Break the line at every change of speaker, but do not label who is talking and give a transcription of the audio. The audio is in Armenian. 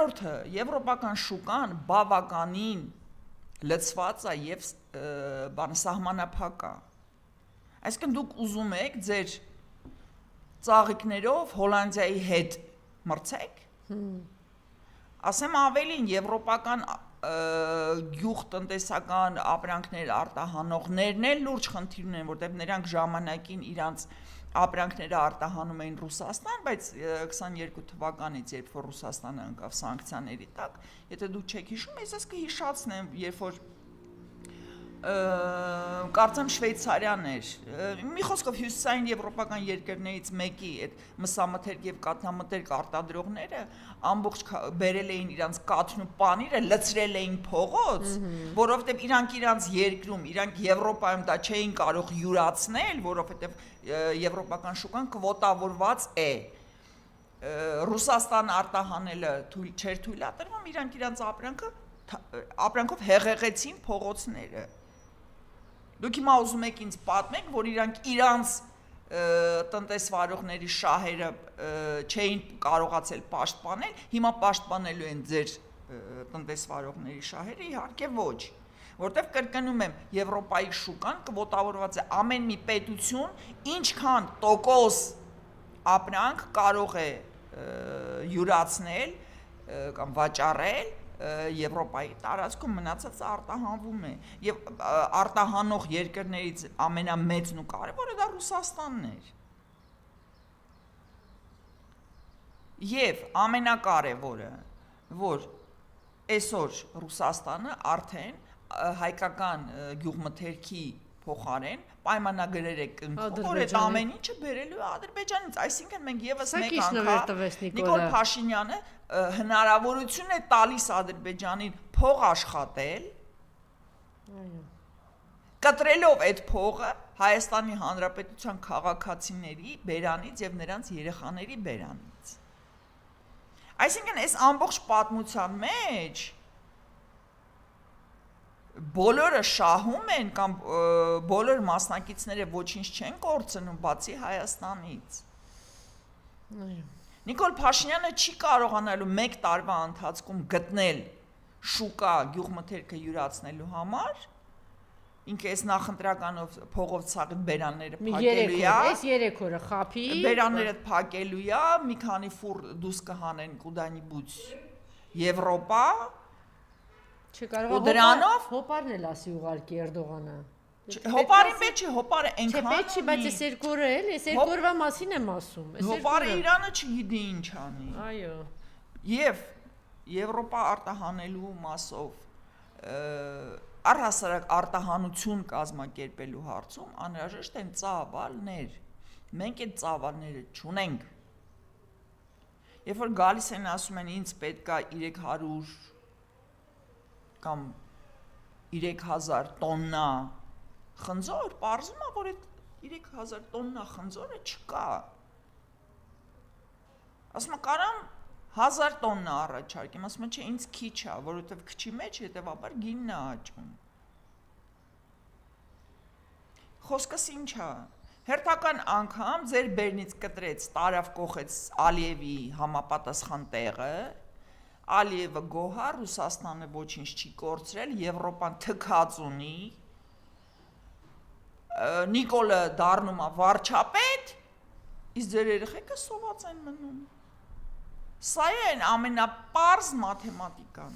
Երրորդը եվրոպական շուկան բավականին լցված է եւ սահմանափակ է։ Այսինքն դուք ուզում եք ձեր ծաղիկներով Հոլանդիայի հետ մրցեք։ Ասեմ ավելին, եվրոպական գյուղտնտեսական ապրանքներ արտահանողներն էլ լուրջ խնդիր ունեն, որտեղ նրանք ժամանակին իրանց ապրանքները արտահանում էին Ռուսաստան, բայց 22 թվականից, երբ որ Ռուսաստանը ընկավ սանկցիաների տակ, եթե դուք չեք հիշում, ես կհիշացնեմ, երբ որ կարծեմ Շվեյցարիան էր, մի խոսքով հյուսիսային եվրոպական երկրներից մեկի այդ մսամթերք եւ կաթնամթերք արտադրողները ամբողջ բերել էին իրանց կաթն ու պանիրը, լցրել էին փողոց, որովհետեւ իրանք իրանց երկրում, իրանք Եվրոպայում դա չէին կարող յուրացնել, որովհետեւ եվրոպական շուկան կվոտավորված է։ Ռուսաստան արտահանելը չէր թույլատրվում, իրանք իրանց ապրանքով հեղեղեցին փողոցները։ Դուք հիմա ուզում եք ինձ պատմեք, որ իրանք իրանց տնտեսվարողների շահերը չէին կարողացել պաշտպանել, հիմա պաշտպանելու են ձեր տնտեսվարողների շահերը, իհարկե ոչ, որտեղ կրկնում եմ, Եվրոպայի շուկան կվոտավորված է ամեն մի պետություն, ինչքան տոկոս ապրանք կարող է յուրացնել կամ վաճառել Եվրոպայի տարածքում, մնացածը արտահանվում է եւ արտահանող երկրներից ամենամեծն ու կարևորը դա Ռուսաստանն էր։ Եվ ամենակարևորը, որ այսօր Ռուսաստանը արդեն հայկական գյուղմթերքի փոխարեն պայմանագրեր է կնքում, որ այդ ամեն ինչը բերելու է Ադրբեջանից, այսինքն մենք եւս մեկ անգամ Նիկոլ Փաշինյանը հնարավորություն է տալիս Ադրբեջանին փող աշխատել, կտրելով այդ փողը Հայաստանի Հանրապետության քաղաքացիների բերանից եւ նրանց երեխաների բերանից։ Այսինքն այս ամբողջ պատմության մեջ բոլորը շահում են կամ բոլոր մասնակիցները ոչինչ չեն կորցնում բացի Հայաստանից։ Նիկոլ Փաշինյանը չի կարողանալու 1 տարվա ընթացքում գտնել շուկա գյուղմթերքը յուրացնելու համար, ինքը այս նախընտրականով փողով ցաղի բերանները փակելու է,
այս 3 օրը խափի,
բերանները փակելու է, մի քանի ֆուր դուս կհանեն կուդանիբուց Եվրոպա,
Չկարողա հոպարն էլ ասի ուղարկի Էրդողանը։
Հոպարի մեջ է, հոպարը այնքան
Չէ, պետք չի, բայց այս 2 օրը էլ, այս 2 օրվա մասին եմ ասում։
Հոպարը Իրանը չգիտի ինչ անի։
Այո։
Եվ Եվրոպա արտահանելու մասով առհասարակ արտահանություն կազմակերպելու հարցում անհրաժեշտ են ծավալներ։ Մենք այդ ծավալները չունենք։ Երբ որ գալիս են ասում են ինձ պետքա 300 կամ 3000 տոննա խնձոր, պարզվում է, որ այդ 3000 տոննա խնձորը չկա։ Ասում եմ, կարամ 1000 տոննա առաջարկեմ, ասում եմ, չէ, ինձ քիչ է, որովհետև քչի մեջ հետևաբար գինն է աճում։ Խոսքս ինչ է։ Հերթական անգամ ձեր բերնից կտրեց, տարավ կողեց Ալիևի համապատասխան տեղը, Ալիևը գոհա, Ռուսաստանը ոչինչ չի կորցրել, Եվրոպան թքած ունի, Նիկոլը դառնում է վարչապետ, իսկ ձեր երեխեքը սոված են մնում։ Սա է ամենապարզ մաթեմատիկան։